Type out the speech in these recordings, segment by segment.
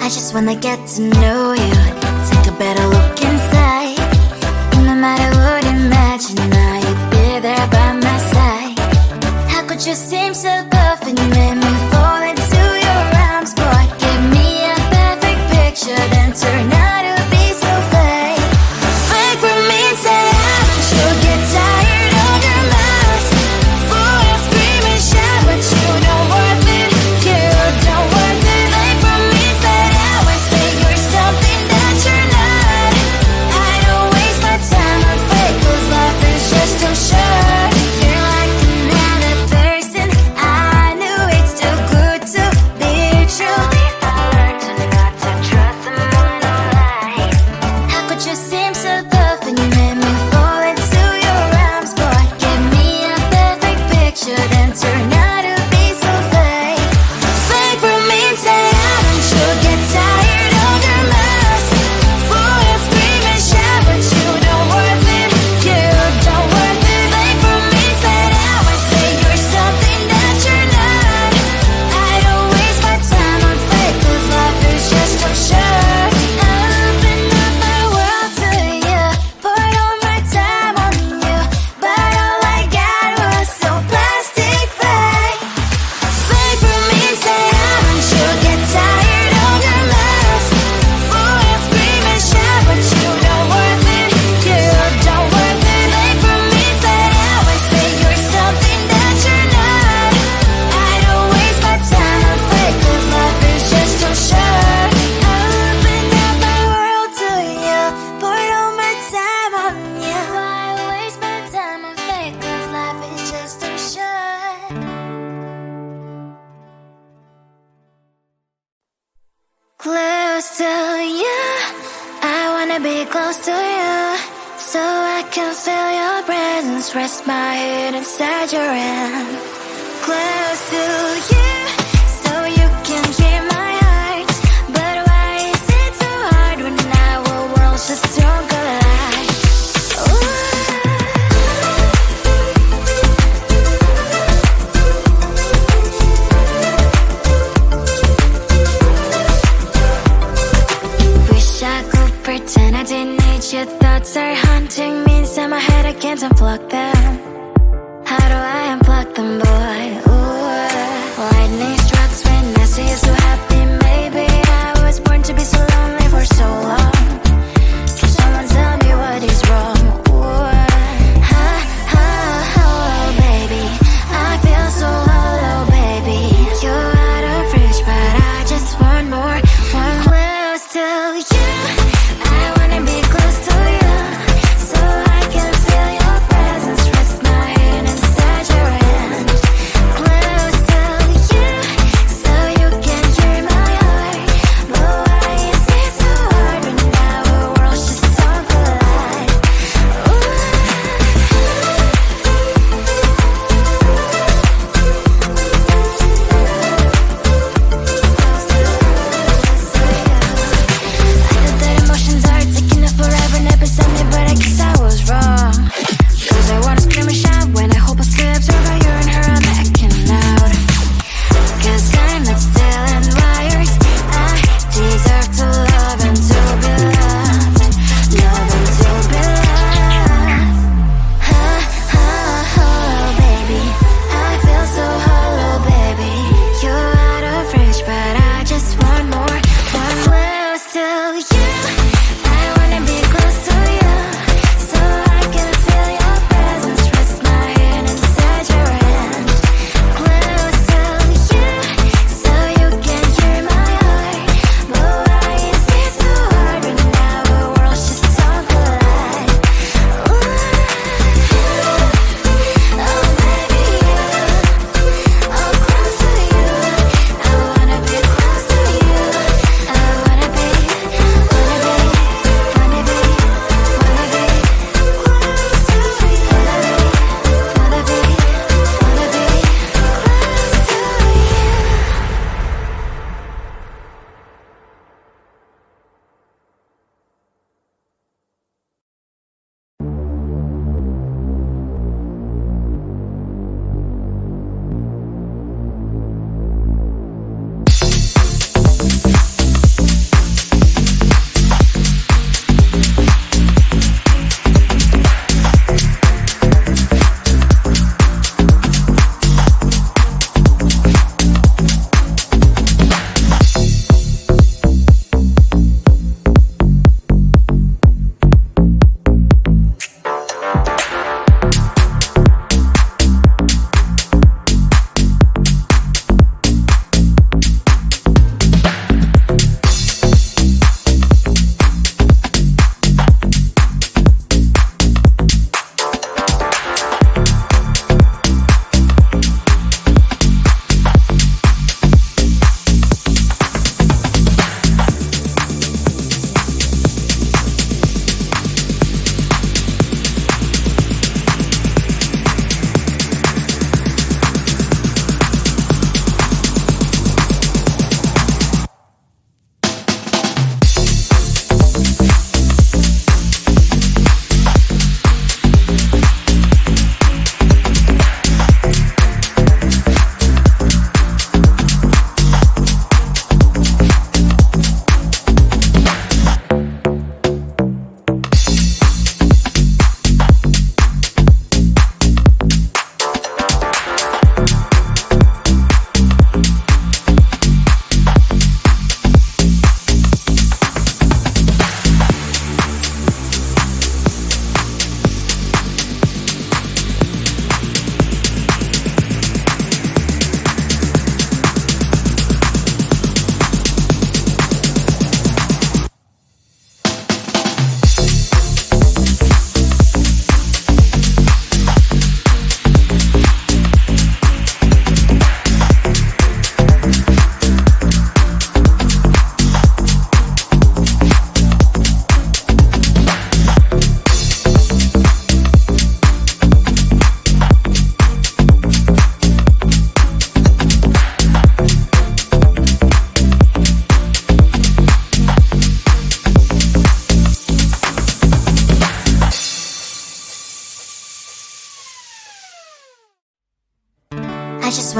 I just wanna get to know you, take a better look inside. No matter what, imagine now you'd be there by my side. How could you seem so perfect, you made me fall into your arms, boy. Give me a perfect picture, then turn out to be so fake. Fake for me, say you'll get tired of your lies. Full of scream and shout, but you don't worth it. You don't worth it. Fake for me, say I say you're something that you're not. I don't waste my time on fake, 'cause life is just too short. You're like another person. I knew it's too good to be true. I learned to not to trust someone online. How could you seem so perfect? You made me fall into your arms, boy. Give me a perfect picture, then turn out to be so fake. Fake for me, say haven't you get tired of your lies? Full of scream and shout, but you don't worth it. You don't worth it. Fake for me, say you're something that you're not. I don't waste my time on fake, 'cause life is just too short. I opened up my world to you, poured all my time on you, but all I got was so plastic fake. Fake for me, say haven't you get tired of your lies? Full of scream and shout, but you don't worth it. You don't worth it. Fake for me, say you're something that you're not. I don't waste my time on fake, 'cause life is just too short. I opened up my world to you, poured all my time on you. Why waste my time on fake, 'cause life is just too short. Close to you, I wanna be close to you, so I can feel your presence, rest my head inside your hand. Close to you, so you can hear my heart. But why is it so hard when our worlds just don't collide? Wish I could pretend I didn't need your thoughts are haunting me inside my head. I can't unplug them. How do I unplug them, boy? Ooh, lightning strikes when I see you so happy. Maybe I was born to be so lonely for so long. Can someone tell me what is wrong? Ooh, oh, baby, I feel so hollow, baby. You're out of reach, but I just want more. One close to you, I wanna be close to you, so I can feel your presence, rest my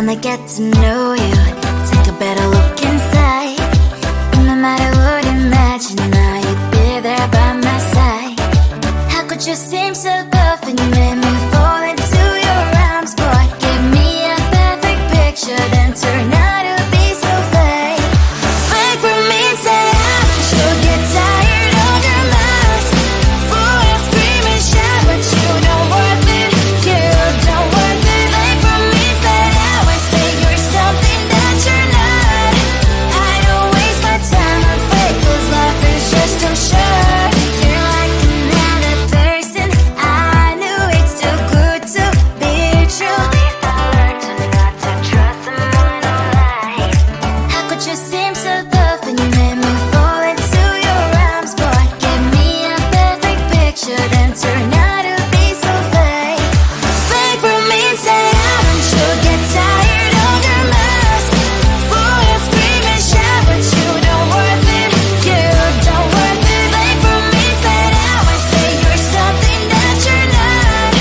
wanna get to know you, take a better look inside. No matter what, imagine now you'd be there by my side. How could you seem so perfect? You made me fall into your arms, boy. Give me a perfect picture, then turn out to be so fake. Fake for me, say I'm sure get tired of your mask. Full of scream and shout, but you don't worth it. You don't worth it. Fake for me, say I would say you're something that you're not. I don't waste my time on fake, 'cause life is just too short. You're like another person. I knew it's too good to be true. I learned to not to trust someone online. How could you seem so perfect? You made me fall into your arms, boy. Give me a perfect picture, then turn out to be so fake. Fake for me, say I'm sure get tired of your mask. Full of scream and shout, but you don't worth it. You don't worth it. Fake for me, say I would say you're something that you're not.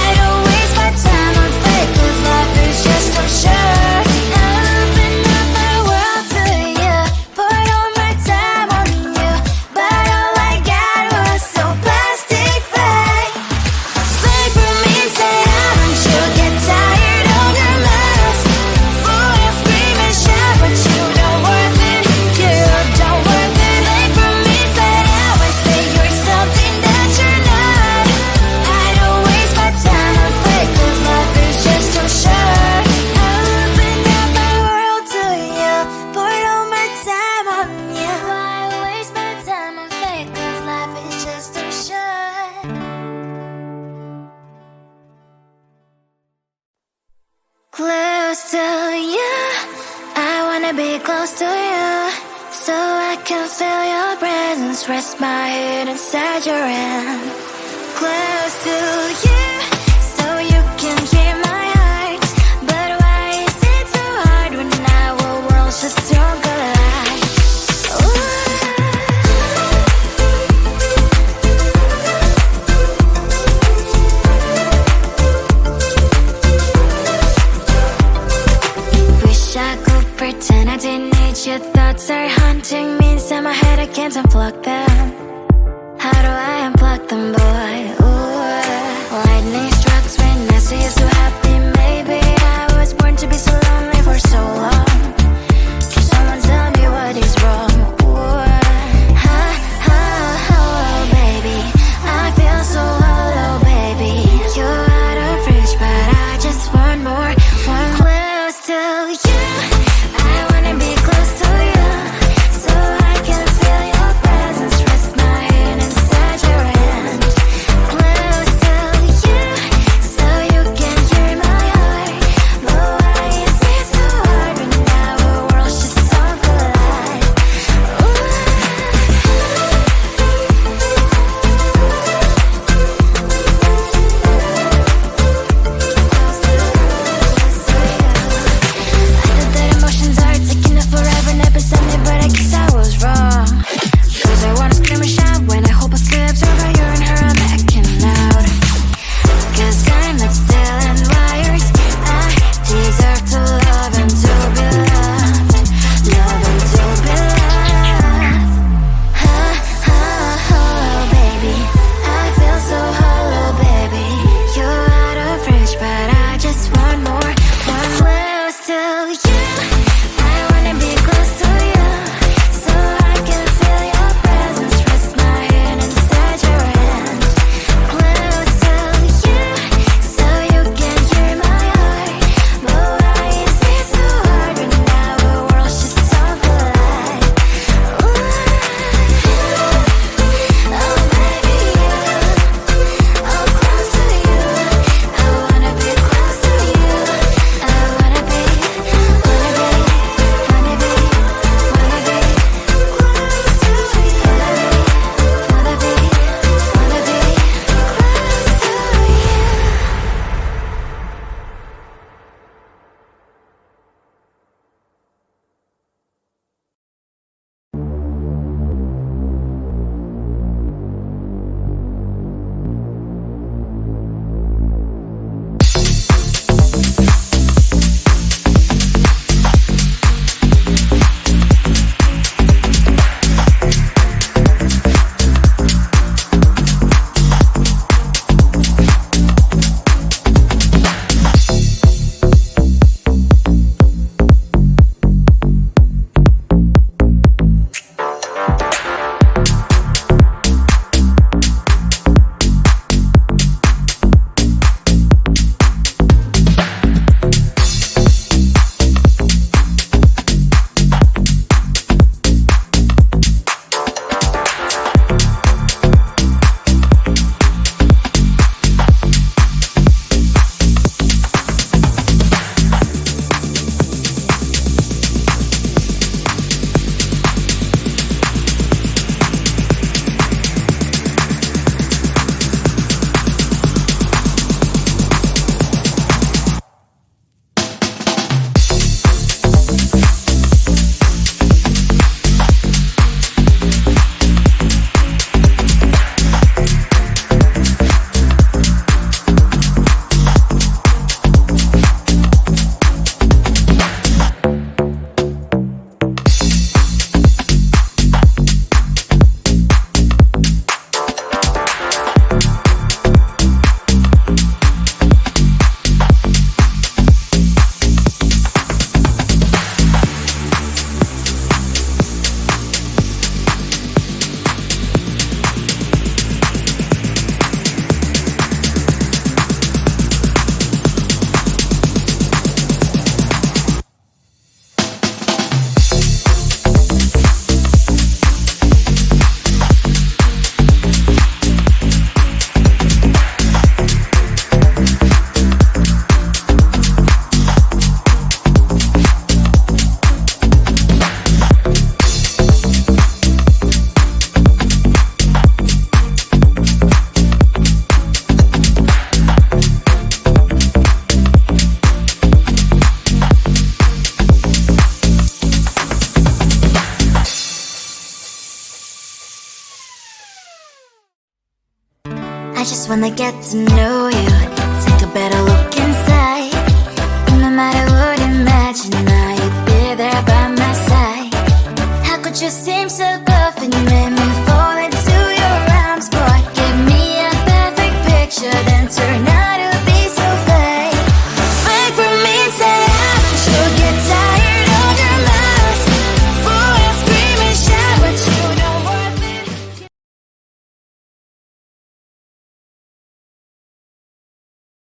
I don't waste my time on fake, 'cause life is just too short. I open up my world to you, poured all my time on you, but all I got was so plastic fake. Fake for me, say I'm sure get tired of your mask. Full of scream and shout, but you don't worth it. You don't worth it. Fake for me, say I would say you're something that you're not. I don't waste my time on fake, 'cause life is just too short. I opened up my world to you, poured all my time on you. Why waste my time on fake, 'cause life is just too short. Close to you, I wanna be close to you, so I can feel your presence, rest my head inside your hand. Close to you, so you can hear my heart. But why is it so hard when our worlds just don't collide? Wish I could pretend I didn't need your thoughts are haunting me inside my head. I can't unplug them. How do I unplug them, boy? Ooh, lightning strikes when I see you so happy. Maybe I was born to be so lonely for so long. Can someone tell me what is wrong? Ooh, oh, baby, I feel so hollow, baby. You're out of reach, but I just want more. One close to you, I wanna be close to you, so I can feel your presence, rest my head inside your hand. I just wanna get to know you, take a better look inside. And no matter what, imagine now you'd be there by my side. How could you seem so perfect, man?